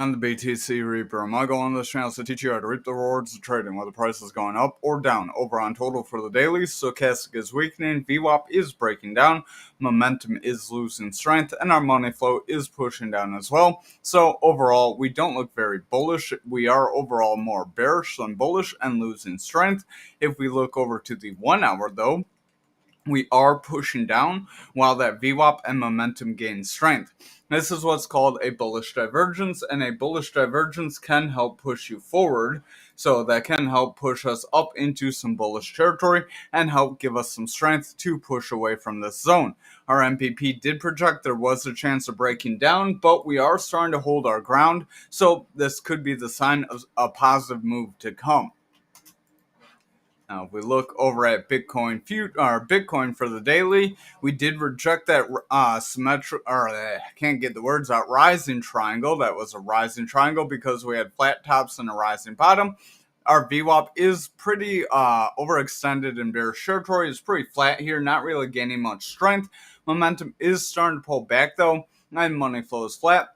I'm the BTC Reaper. I go on this channel to teach you how to reap the rewards of trading, whether price is going up or down. Over on total for the daily, stochastic is weakening, VWAP is breaking down, momentum is losing strength, and our money flow is pushing down as well. So overall, we don't look very bullish. We are overall more bearish than bullish and losing strength. If we look over to the 1 hour though, we are pushing down while that VWAP and momentum gain strength. This is what's called a bullish divergence, and a bullish divergence can help push you forward. So that can help push us up into some bullish territory and help give us some strength to push away from this zone. Our MPP did project there was a chance of breaking down, but we are starting to hold our ground. So this could be the sign of a positive move to come. Now, if we look over at Bitcoin for the daily, we did reject that can't get the words out, rising triangle. That was a rising triangle because we had flat tops and a rising bottom. Our VWAP is pretty overextended in bearish territory. It's pretty flat here, not really gaining much strength. Momentum is starting to pull back though, and money flow is flat.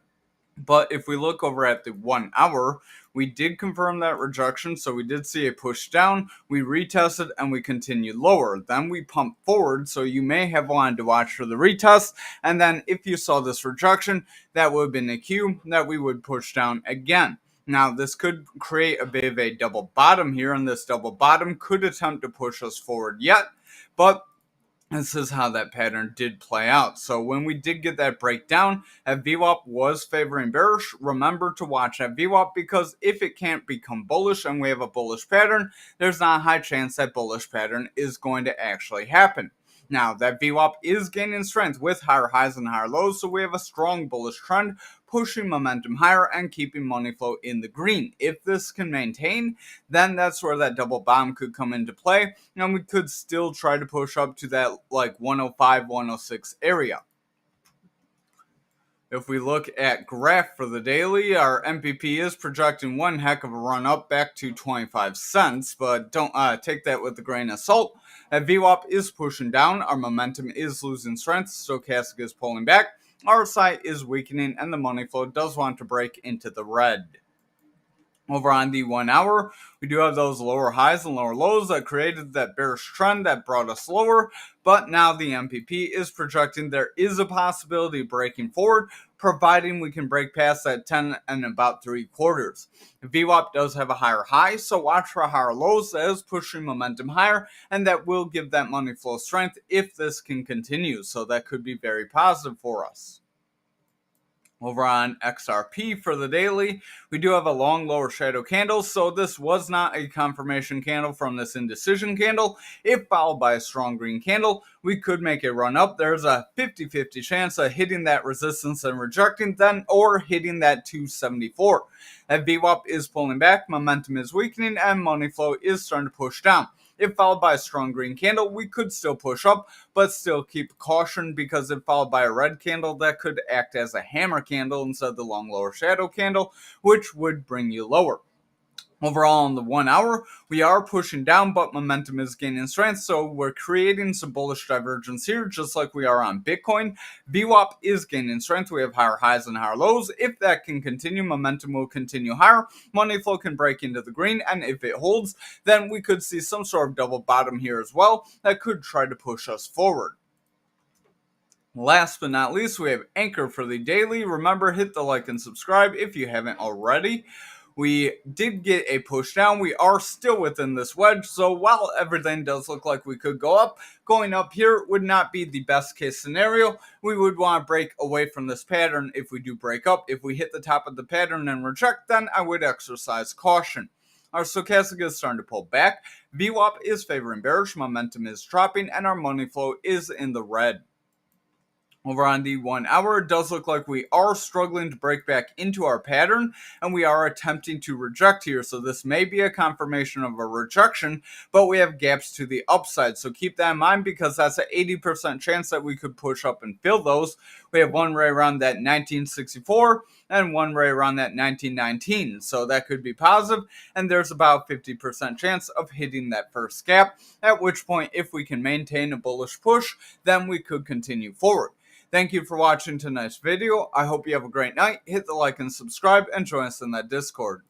But if we look over at the 1 hour, we did confirm that rejection. So we did see a push down, we retested, and we continued lower. Then we pumped forward. So you may have wanted to watch for the retest. And then if you saw this rejection, that would have been a cue that we would push down again. Now, this could create a bit of a double bottom here, and this double bottom could attempt to push us forward yet. But this is how that pattern did play out. So when we did get that breakdown, that VWAP was favoring bearish. Remember to watch that VWAP, because if it can't become bullish and we have a bullish pattern, there's not a high chance that bullish pattern is going to actually happen. Now, that VWAP is gaining strength with higher highs and higher lows, so we have a strong bullish trend pushing momentum higher and keeping money flow in the green. If this can maintain, then that's where that double bottom could come into play, and we could still try to push up to that like 105, 106 area. If we look at graph for the daily, our MPP is projecting one heck of a run up back to 25 cents, but don't take that with a grain of salt. That VWAP is pushing down, our momentum is losing strength, stochastic is pulling back, RSI is weakening, and the money flow does want to break into the red. Over on the 1 hour, we do have those lower highs and lower lows that created that bearish trend that brought us lower, but now the MPP is projecting there is a possibility of breaking forward, providing we can break past that 10 and about 3/4. VWAP does have a higher high, so watch for higher lows. That is pushing momentum higher, and that will give that money flow strength if this can continue, so that could be very positive for us. Over on XRP for the daily, we do have a long lower shadow candle, so this was not a confirmation candle from this indecision candle. If followed by a strong green candle, we could make a run up. There's a 50-50 chance of hitting that resistance and rejecting then, or hitting that 274. That VWAP is pulling back, momentum is weakening, and money flow is starting to push down. If followed by a strong green candle, we could still push up, but still keep caution, because if followed by a red candle, that could act as a hammer candle instead of the long lower shadow candle, which would bring you lower. Overall, on the 1 hour, we are pushing down, but momentum is gaining strength, so we're creating some bullish divergence here, just like we are on Bitcoin. VWAP is gaining strength. We have higher highs and higher lows. If that can continue, momentum will continue higher. Money flow can break into the green, and if it holds, then we could see some sort of double bottom here as well that could try to push us forward. Last but not least, we have Anchor for the daily. Remember, hit the like and subscribe if you haven't already. We did get a push down. We are still within this wedge, so while everything does look like we could go up, going up here would not be the best case scenario. We would want to break away from this pattern if we do break up. If we hit the top of the pattern and reject, then I would exercise caution. Our stochastic is starting to pull back. VWAP is favoring bearish, momentum is dropping, and our money flow is in the red. Over on the 1 hour, it does look like we are struggling to break back into our pattern, and we are attempting to reject here. So this may be a confirmation of a rejection, but we have gaps to the upside. So keep that in mind, because that's an 80% chance that we could push up and fill those. We have one right around that 1964 and one right around that 1919. So that could be positive, and there's about 50% chance of hitting that first gap, at which point, if we can maintain a bullish push, then we could continue forward. Thank you for watching tonight's video. I hope you have a great night. Hit the like and subscribe and join us in that Discord.